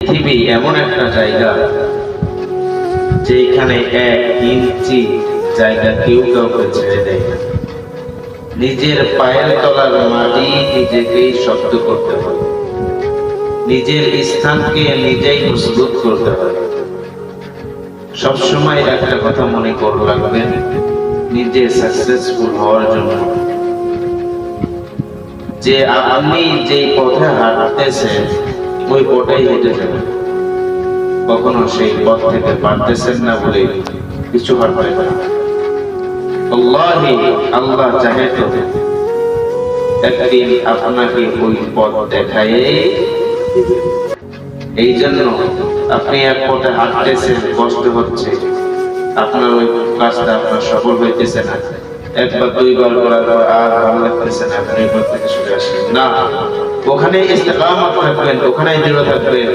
পৃথিবী এমন একটা জায়গা যেখানে 1 ইঞ্চি জায়গা কেউ কাউকে ছেড়ে দেয় না। নিজের পায়ের তলার মাটি নিজেকেই শক্ত করতে হয়, নিজের স্থানকে নিজেই মজবুত করতে হয়। সবসময় একটা কথা মনে করে রাখবেন, নিজে সাকসেসফুল হওয়ার জন্য যে আপনি যেই পথে হাঁটতেছেন ওই পথেই হেঁটে যাবেন। কখনো সেই পথ থেকে পারতেছেন না বলে কিছু হাঁটতে পারেন। আল্লাহ চাহে তো একদিন আপনাকে ওই পথ দেখায়। এই জন্য আপনি এক পথে হাঁটতেছেন, কষ্ট হচ্ছে, আপনার ওই কাজটা আপনার সফল হইতেছে না, একবার দুইবার করার পর আর ভালো লাগতেছে না, আপনি ওই পথ থেকে সরে আসেন না। ওখানে ইস্তেকামত রাখবেন, ওখানে দৃঢ় থাকবেন।